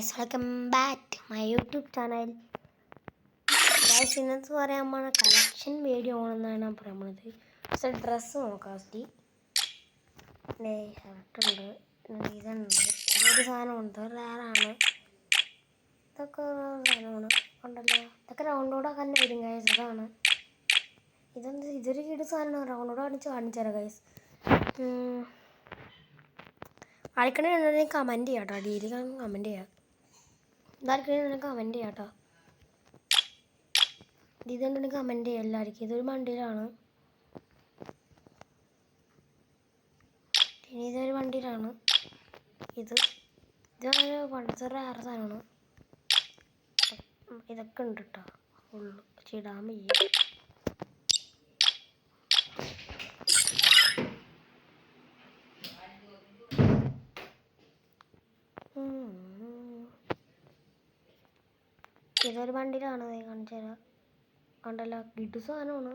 guys, welcome back to my YouTube channel. Guys, ഇന്നത്തെ പറയാൻ പോണ കളക്ഷൻ വീഡിയോ ആണെന്നാണ് ഞാൻ പറയുന്നത്. പക്ഷേ ഡ്രസ്സ് നോക്കാം ഫസ്റ്റ്. ഷർട്ടുണ്ട്, ഇതുണ്ട്, ഇതൊരു സാധനമുണ്ട്, റയറാണ്. ഇതൊക്കെ സാധനമാണ് ഉണ്ടല്ലോ. ഇതൊക്കെ റൗണ്ടോടെ തന്നെ വരും ഗൈസ്. അതാണ് ഇതൊരു കിട് സാധനമാണ്. റൗണ്ടോടെ കാണിച്ചുതരാം ഗൈസ്. ആർക്കണെങ്കിൽ കമൻറ്റ് ചെയ്യാം കേട്ടോ. ഡീലി കമൻറ്റ് ചെയ്യാം. ഇതാർക്കണെങ്കിൽ കമൻറ്റ് ചെയ്യാം കേട്ടോ. ഇതുണ്ടെങ്കിൽ കമൻറ്റ് ചെയ്യാം എല്ലാവർക്കും. ഇതൊരു വണ്ടിയിലാണ്. ഇനി ഇതൊരു വണ്ടിയിലാണ്. ഇതൊരു പണ്ടത്തെ വേറെ സാധനമാണ്. ഇതൊക്കെ ഉണ്ട് കേട്ടോ. ഫുള്ള് ചിടാൻ വയ്യ. ഇതൊരു വണ്ടിയിലാണ്. കാണിച്ചു തരാം. കണ്ടല്ലോ, കിട്ടു സാധനമാണ്.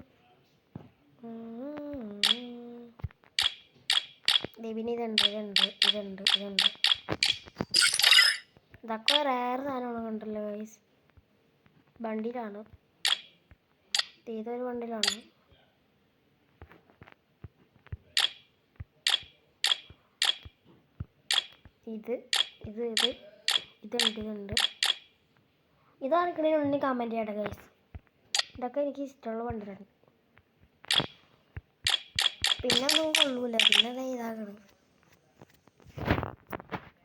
പിന്നെ ഇതുണ്ട്. ഇതൊക്കെ റയർ സാധനമാണ്. കണ്ടല്ലോ ഗൈസ്, വണ്ടിയിലാണ്. ഇതൊരു വണ്ടിയിലാണ്. ഇതുണ്ട്. ഇതാർക്കെങ്കിലും ഉണ്ടെങ്കിൽ കമൻറ്റ് ചെയ്യട്ടെ ഗൈസ്. ഇതൊക്കെ എനിക്ക് ഇഷ്ടമുള്ള വണ്ടിയാണ്. പിന്നെ ഒന്നും കൊള്ളൂല. പിന്നെ ഇതാകണം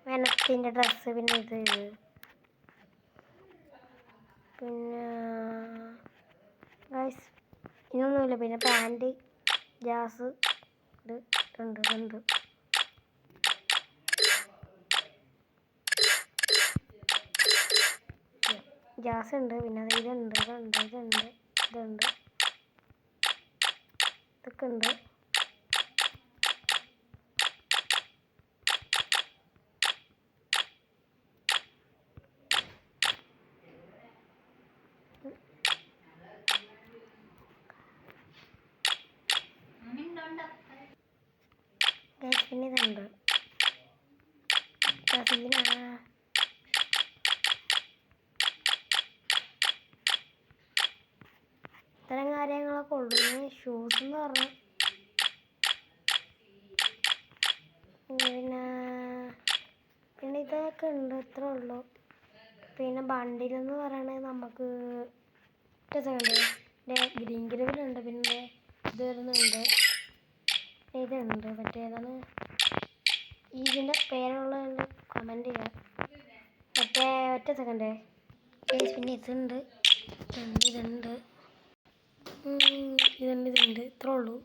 വെനത്തിൻ്റെ ഡ്രസ്സ്. പിന്നെ പിന്നെ ഗൈസ് ഇതൊന്നുമില്ല. പിന്നെ പാൻറ്, ഗ്യാസ് ഇതുണ്ട്. ഗ്യാസ് ഉണ്ട്. പിന്നെ ഇതുണ്ട്. ഇതൊക്കെ ഉണ്ട്. പിന്നെ ഇതുണ്ട്. ഇത്തരം കാര്യങ്ങളൊക്കെ ഉള്ളു. ഷൂസ് എന്ന് പറഞ്ഞാൽ പിന്നെ ഇതൊക്കെ ഉണ്ട്. ഇത്രേ ഉള്ളൂ. പിന്നെ ബണ്ടിലെന്ന് പറയണത് നമുക്ക് ഗ്രീൻ ഗ്രവിലുണ്ട്. പിന്നെ ഇത് വരുന്നുണ്ട്. ഇതുണ്ട്. മറ്റേതാണ് ഇതിൻ്റെ പേരുള്ള കമൻറ്റ് ചെയ്യാം. ഒറ്റ സെക്കൻഡ്. പിന്നെ ഇതുണ്ട്. ഇത്രേ ഉള്ളൂ.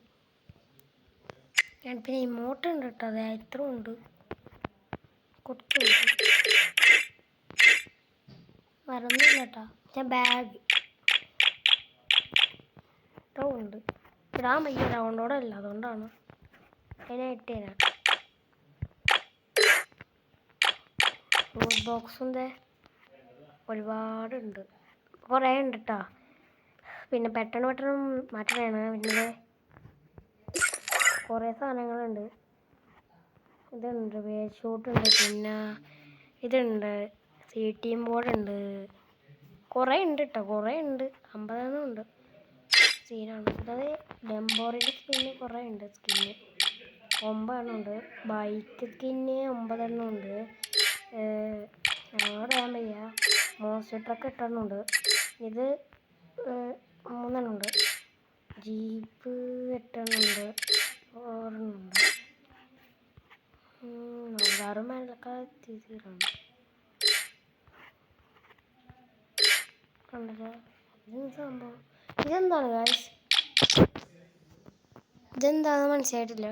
പിന്നെ ഇമോട്ട് ഉണ്ട് കേട്ടോ. അതെ, ഇത്ര ഉണ്ട്. കുറച്ചുണ്ട്. വരൊന്നുമില്ല കേട്ടോ. ബാഗ് ഇത്ര ഉണ്ട്. ഇടാൻ വയ്യ. റൗണ്ടോടെ അല്ല, അതുകൊണ്ടാണ്. അതിനെ ഇട്ടുതരാം. ഫുഡ് ബോക്സും ഒരുപാടുണ്ട്. കുറേ ഉണ്ട് കേട്ടോ. പിന്നെ പെട്ടെന്ന് മാറ്റണമാണ്. പിന്നെ കുറേ സാധനങ്ങളുണ്ട്. ഇതുണ്ട്, വേസ്റ്റ് ഷൂട്ടുണ്ട്. പിന്നെ ഇതുണ്ട്, CTM ബോർഡുണ്ട്. കുറേ ഉണ്ട് കേട്ടോ. 50 ഉണ്ട്. സീനാണ്. അതായത് ഡെമ്പോറിൻ്റെ സ്കിന്ന് കുറേ ഉണ്ട്. 9 ഉണ്ട്. ബൈക്ക് സ്കിന്ന് 9 ഉണ്ട്. പറയാൻ വയ്യ. മോൺസ്റ്റർ ട്രക്ക് 8 ഉണ്ട്. ഇത് 3 ഉണ്ട്. ജീപ്പ് 8 ഉണ്ട്. 6 ഉണ്ട്. 6 മേലൊക്കെ തീരാണ്. കണ്ടല്ലോ. സംഭവം ഇതെന്താണ് ഗൈസ്? ഇതെന്താണെന്ന് മനസ്സിലായിട്ടില്ല.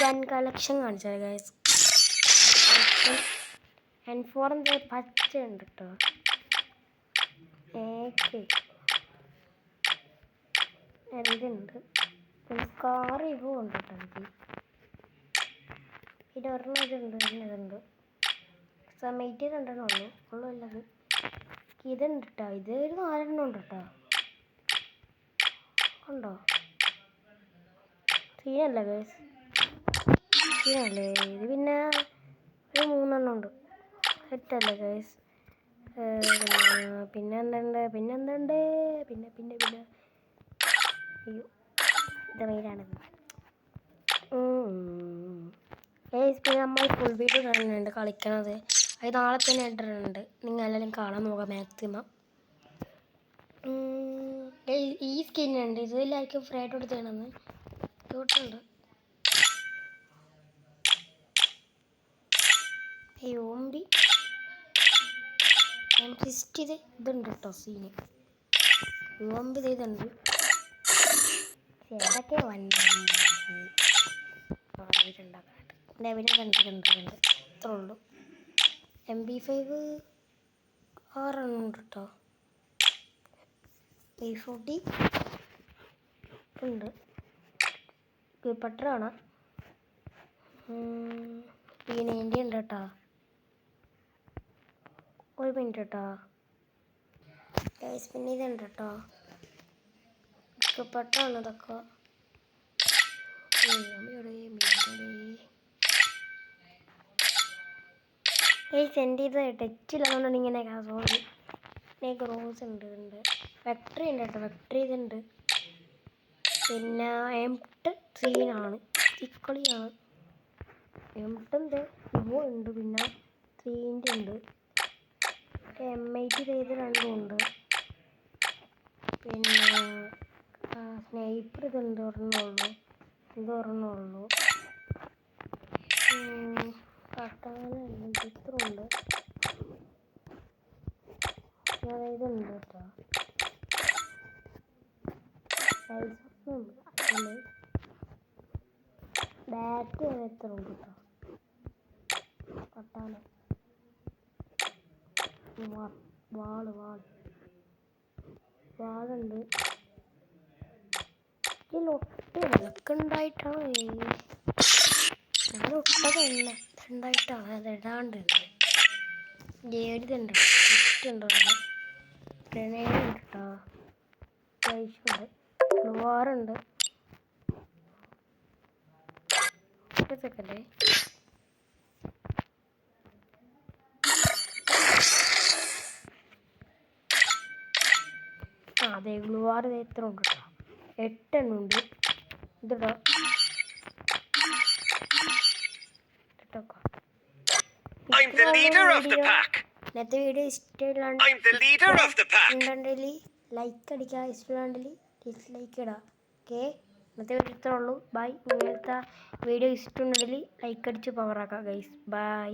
ഞാൻ കളക്ഷൻ കാണിച്ചത് ഗൈസ്. N4 പച്ച ഉണ്ട് കേട്ടോ. ഇതുണ്ട്. കാർ ഇവ ഉണ്ട് കേട്ടോ. പിന്നെ ഇതുണ്ട്. സമയത്ത് 2 ഉള്ളൂ ഉള്ളത്. ഇതുണ്ട് കേട്ടോ. ഇതൊരു 4 ഉണ്ട് കേട്ടോ. ഉണ്ടോ? സീനല്ലേ ഗൈസ്? സീനല്ലേ ഇത്? പിന്നെ ഒരു 3 ഉണ്ട്. സെറ്റല്ലേ ഗൈസ്? പിന്നെ എന്തുണ്ട് പിന്നെ അയ്യോ ഇത് മെയിലാണിത്. പിന്നെ നമ്മൾ ഫുൾ വീഡിയോ ഇടുന്നുണ്ട് കളിക്കണത്. അത് നാളെ തന്നെ ഇട്ടിട്ടുണ്ട്. നിങ്ങൾ എല്ലാവരും കാണാൻ നോക്കാം മാക്സിമം. ഈ സ്കിന്നുണ്ട്, ഇതിലായിരിക്കും ഫ്രീ ആയിട്ട് കൊടുത്തേണെന്ന് കേട്ടിട്ടുണ്ട്. ഓമ്പി ഇതുണ്ട് കേട്ടോ സീന്. ഓമ്പി ഇതുണ്ട്. ഏതൊക്കെ വന്നിട്ടുണ്ടാക്കാനായിട്ട് ലെവലും കണ്ടിട്ടുണ്ട്. ഇത്രേ ഉള്ളൂ. MP5 6 ഉണ്ട് കേട്ടോ. P40 ഉണ്ട്. പട്ടറാണ്. P90 ഉണ്ട് കേട്ടോ. ഒരു മിനിറ്റ് കേട്ടോ. പിന്നെ ഇതുണ്ട് കേട്ടോ. പട്ടറാണ് ഇതൊക്കെ. സെൻഡ് ചെയ്ത് ടച്ചില്ലാന്നുകൊണ്ട് ഇങ്ങനെ സോറി. റോസ് ഉണ്ട്. വെക്ടറി ഉണ്ട് കേട്ടോ. വെക്ടറി ഇതുണ്ട്. പിന്നെ M3 തിക്കളിയാണ്. M2 ഇവോ ഉണ്ട്. പിന്നെ 3 ഉണ്ട്. M8 ചെയ്ത് 2 ഉണ്ട്. പിന്നെ സ്നൈപ്പർ ഇതുണ്ട്. ഒരെണ്ണമുള്ളൂ. ഇതൊരെണ്ണമുള്ളൂ. പട്ടാന ചിത്രമുണ്ട്. ഇതുണ്ട് കേട്ടോ. ബാറ്റ് എത്ര ഉണ്ട് കേട്ടോ. പട്ടാന വാളുണ്ട്. ഇതിലൊട്ട് ഇതൊക്കെ ഉണ്ടായിട്ടാണ്. ഉണ്ടായിട്ടാണ് അത് ഇടാണ്ടുണ്ട്. ഏടിതുണ്ട്. ചുറ്റുണ്ടോ ഗ്രനേഡ് ഉണ്ട് കേട്ടോ. ഫ്ലൈഷുണ്ട്. ഗ്ലുവാറുണ്ട്. ഇതൊക്കെയല്ലേ അതെ ഗ്ലുവാർ എത്ര ഉണ്ട് കേട്ടോ. 8 എണ്ണം ഉണ്ട്. ഇതോ ഇന്നത്തെ വീഡിയോ ഇഷ്ടമില്ലാണ്ടെങ്കിൽ ലൈക്ക് അടിക്കുക. ഇഷ്ടമില്ലാണ്ടെങ്കിൽ ഡിസ്ലൈക്ക് ഇടുക. ഓക്കെ, ഇന്നത്തെ വീഡിയോ ഇത്രേ ഉള്ളൂ. ബൈ. ഇങ്ങനത്തെ വീഡിയോ ഇഷ്ടമുണ്ടെങ്കിൽ ലൈക്ക് അടിച്ച് പവറാക്കാം ഗൈസ്. ബൈ.